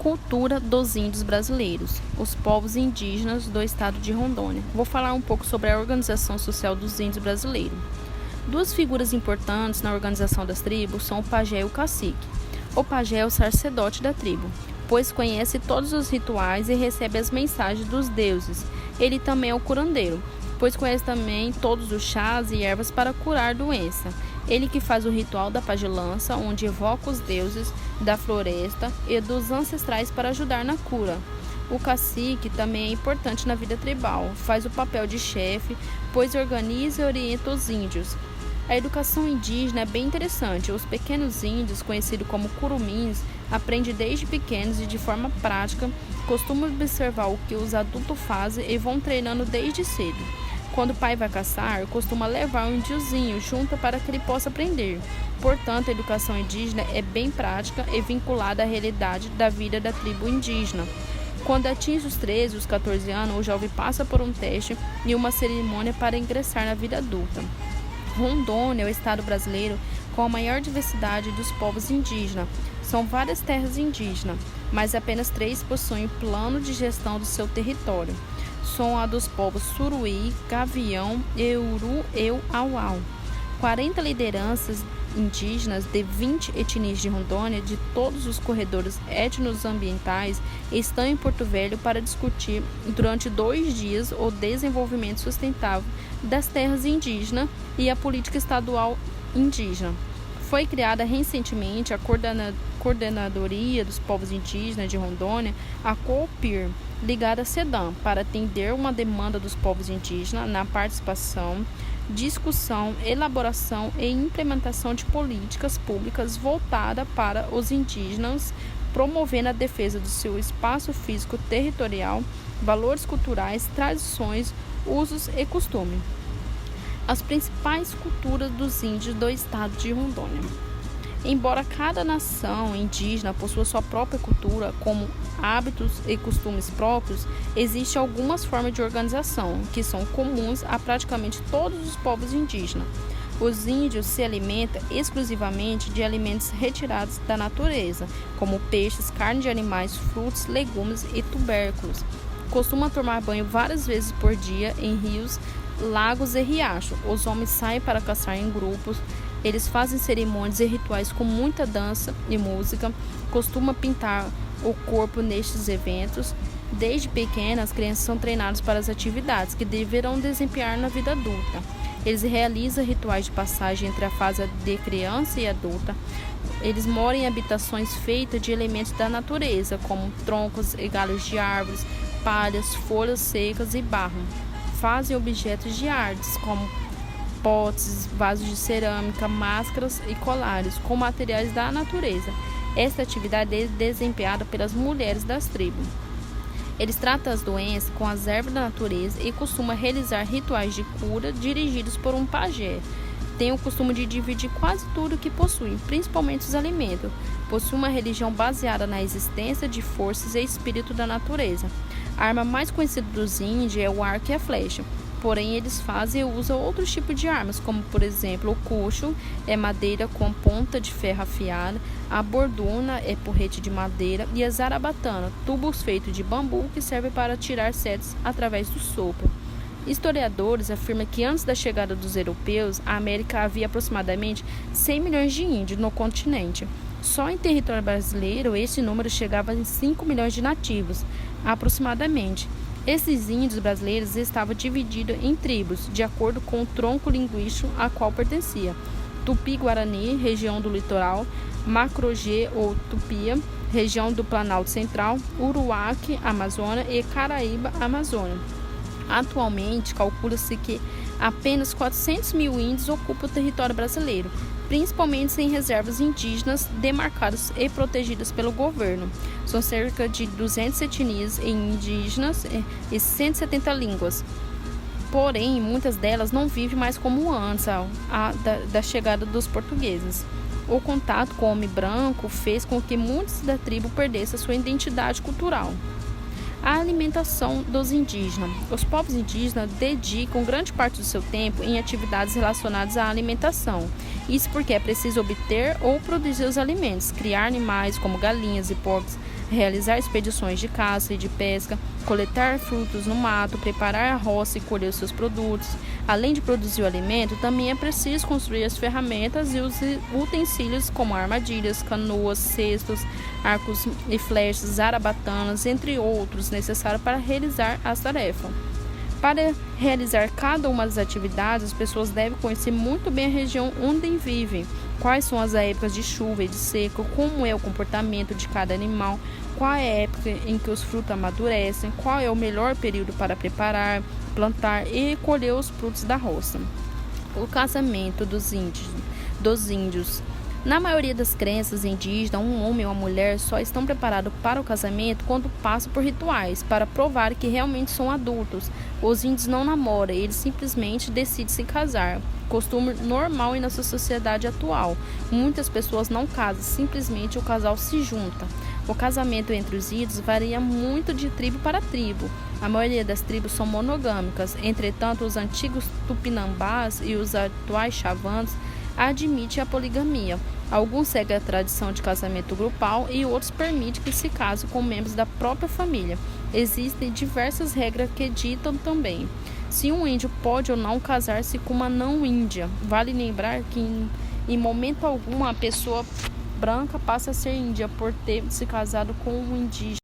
Cultura dos índios brasileiros, os povos indígenas do estado de Rondônia. Vou falar um pouco sobre a organização social dos índios brasileiros. Duas figuras importantes na organização das tribos são o pajé e o cacique. O pajé é o sacerdote da tribo, pois conhece todos os rituais e recebe as mensagens dos deuses. Ele também é o curandeiro, pois conhece também todos os chás e ervas para curar doença. Ele que faz o ritual da pagelança, onde evoca os deuses da floresta e dos ancestrais para ajudar na cura. O cacique também é importante na vida tribal, faz o papel de chefe, pois organiza e orienta os índios. A educação indígena é bem interessante. Os pequenos índios, conhecidos como curumins, aprendem desde pequenos e de forma prática, costumam observar o que os adultos fazem e vão treinando desde cedo. Quando o pai vai caçar, costuma levar um índiozinho junto para que ele possa aprender. Portanto, a educação indígena é bem prática e vinculada à realidade da vida da tribo indígena. Quando atinge os 13 os 14 anos, o jovem passa por um teste e uma cerimônia para ingressar na vida adulta. Rondônia é o estado brasileiro com a maior diversidade dos povos indígenas. São várias terras indígenas, mas apenas 3 possuem plano de gestão do seu território. São a dos povos Suruí, Gavião, Euru e Auau. 40 lideranças indígenas de 20 etnias de Rondônia, de todos os corredores étnico-ambientais, estão em Porto Velho para discutir durante 2 dias o desenvolvimento sustentável das terras indígenas e a política estadual indígena. Foi criada recentemente a Coordenadoria dos Povos Indígenas de Rondônia, a COPIR, ligada à SEDAM, para atender uma demanda dos povos indígenas na participação, discussão, elaboração e implementação de políticas públicas voltadas para os indígenas, promovendo a defesa do seu espaço físico territorial, valores culturais, tradições, usos e costumes. As principais culturas dos índios do estado de Rondônia. Embora cada nação indígena possua sua própria cultura, como hábitos e costumes próprios, existem algumas formas de organização que são comuns a praticamente todos os povos indígenas. Os índios se alimentam exclusivamente de alimentos retirados da natureza, como peixes, carne de animais, frutos, legumes e tubérculos. Costumam tomar banho várias vezes por dia em rios, lagos e riachos. Os homens saem para caçar em grupos. Eles fazem cerimônias e rituais com muita dança e música. Costumam pintar o corpo nestes eventos. Desde pequenas, as crianças são treinadas para as atividades que deverão desempenhar na vida adulta. Eles realizam rituais de passagem entre a fase de criança e adulta. Eles moram em habitações feitas de elementos da natureza, como troncos e galhos de árvores, palhas, folhas secas e barro. Fazem objetos de artes, como potes, vasos de cerâmica, máscaras e colares, com materiais da natureza. Esta atividade é desempenhada pelas mulheres das tribos. Eles tratam as doenças com as ervas da natureza e costumam realizar rituais de cura dirigidos por um pajé. Tem o costume de dividir quase tudo que possuem, principalmente os alimentos. Possui uma religião baseada na existência de forças e espírito da natureza. A arma mais conhecida dos índios é o arco e a flecha. Porém, eles fazem e usam outros tipos de armas, como, por exemplo, o cucho é madeira com ponta de ferro afiada, a borduna é porrete de madeira e a zarabatana, tubos feitos de bambu que servem para tirar setas através do sopro. Historiadores afirmam que antes da chegada dos europeus, a América havia aproximadamente 100 milhões de índios no continente. Só em território brasileiro, esse número chegava a 5 milhões de nativos, aproximadamente. Esses índios brasileiros estavam divididos em tribos, de acordo com o tronco linguístico a qual pertencia. Tupi-Guarani, região do litoral, Macro-G ou Tupia, região do Planalto Central, Uruaque, Amazônia e Caraíba, Amazônia. Atualmente, calcula-se que apenas 400 mil índios ocupam o território brasileiro, principalmente em reservas indígenas demarcadas e protegidas pelo governo. São cerca de 200 etnias indígenas e 170 línguas. Porém, muitas delas não vivem mais como antes da chegada dos portugueses. O contato com o homem branco fez com que muitos da tribo perdessem sua identidade cultural. A alimentação dos indígenas. Os povos indígenas dedicam grande parte do seu tempo em atividades relacionadas à alimentação. Isso porque é preciso obter ou produzir os alimentos, criar animais como galinhas e porcos, realizar expedições de caça e de pesca, coletar frutos no mato, preparar a roça e colher os seus produtos. Além de produzir o alimento, também é preciso construir as ferramentas e os utensílios como armadilhas, canoas, cestos, arcos e flechas, zarabatanas, entre outros, necessários para realizar as tarefas. Para realizar cada uma das atividades, as pessoas devem conhecer muito bem a região onde vivem, quais são as épocas de chuva e de seca, como é o comportamento de cada animal, qual é a época em que os frutos amadurecem, qual é o melhor período para preparar, plantar e colher os frutos da roça. O casamento dos índios. Na maioria das crenças indígenas, um homem ou uma mulher só estão preparados para o casamento quando passam por rituais, para provar que realmente são adultos. Os índios não namoram, eles simplesmente decidem se casar. Costume normal em nossa sociedade atual. Muitas pessoas não casam, simplesmente o casal se junta. O casamento entre os índios varia muito de tribo para tribo. A maioria das tribos são monogâmicas, entretanto, os antigos tupinambás e os atuais xavãs admitem a poligamia. Alguns seguem a tradição de casamento grupal e outros permitem que se casem com membros da própria família. Existem diversas regras que ditam também se um índio pode ou não casar-se com uma não índia. Vale lembrar que em momento algum a pessoa branca passa a ser índia por ter se casado com um indígena.